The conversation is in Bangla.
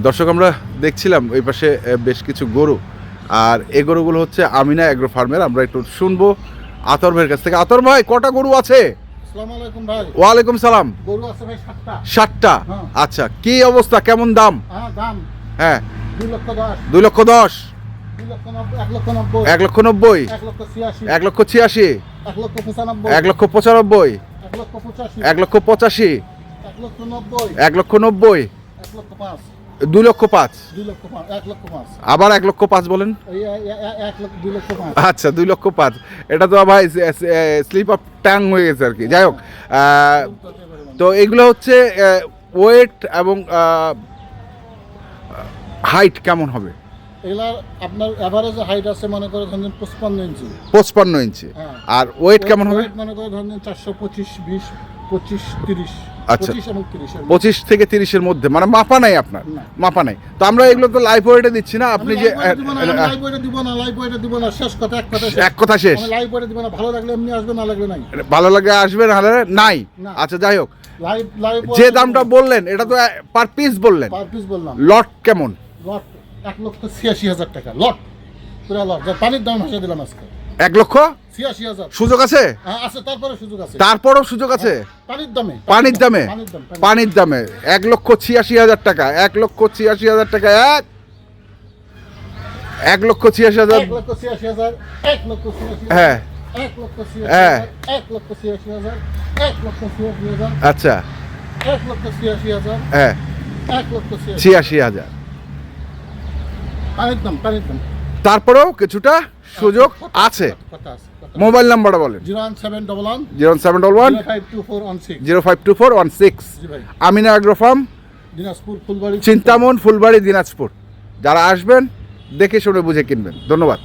দর্শক আমরা দেখছিলাম ওই পাশে বেশ কিছু গরু, আর এই গরুগুলো হচ্ছে আমিনা এগ্রো ফার্মের। আমরা একটু শুনবো আতর ভাইয়ের কাছ থেকে। আতর ভাই, কটা গরু আছে? আসসালামু আলাইকুম ভাই। ওয়ালাইকুম সালাম। গরু আছে ভাই 7টা। 7টা? হ্যাঁ। আচ্ছা, কি অবস্থা, কেমন দাম? দাম হ্যাঁ, 2,10,000, 2,10,000, 2,90,000, 1,90,000, 1,90,000, 1,86,000, 1,85,000, 1,95,000, 1,85,000, 1,85,000, 1,90,000, 1,90,000, 1,05,000, 2,05,000, 1,05,000, আবার 1,05,000 বলেন। 2,05,000। আচ্ছা, 2,05,000। এটা তো ভাই স্লিপ অফ টাং হয়ে গেছে আর কি। যাই হোক, তো এগুলো হচ্ছে ওয়েট এবং হাইট কেমন হবে? এগুলার আপনার এভারেজ হাইট আছে মনে করে ধরেন 55 ইঞ্চি। 55 ইঞ্চি। হ্যাঁ। আর ওয়েট কেমন হবে? Weight মনে করে ধরেন 425, 20, 25, 30। আচ্ছা। 25 এবং 30 এর মধ্যে। 25 থেকে 30-এর মধ্যে, মানে মাপা নাই আপনার? না। মাপা নাই। তো আমরা এগুলো তো লাইভ ওয়েটে দিচ্ছি না, আপনি যে লাইভ ওয়েটে দিব না, শেষ কথা, এক কথা শেষ। লাইভ ওয়েটে দিব না, ভালো লাগলে এমনি আসবে, না লাগলে নাই। ভালো লাগে আসবে, না হলে নাই। না। আচ্ছা, যাই হোক, লাইভ যে দামটা বললেন এটা তো পার পিস বললেন। পার পিস বললাম। লট কেমন? লট 1,86,000 টাকা লট, পুরো লট। যা পানির দাম হাসা দিলাম আজকে। 1,86,000? 86,000 সুযোগ আছে? হ্যাঁ আছে, তারপরে সুযোগ আছে। তারপরও সুযোগ আছে? পানির দামে, পানির দামে? পানির দাম। 1,86,000 টাকা। 1,86,000 টাকা। 1,86,000। 1,86,000, 1,86,000, হ্যাঁ। 1,86,000, হ্যাঁ। 1,86,000, 1,86,000, আচ্ছা। 1,86,000, হ্যাঁ, 1,86,000। 86,000। পানির দাম, পানির দাম। তারপরেও কিছুটা সুযোগ আছে। কথা আছে, কথা। মোবাইল নাম্বারটা বলেন। 01711 0711 052416। 052416। জি ভাই। Amina agro farm, Dinajpur Phulbari, Chintaman, Phulbari, Dinajpur. যারা আসবেন দেখে শুনে বুঝে কিনবেন। ধন্যবাদ।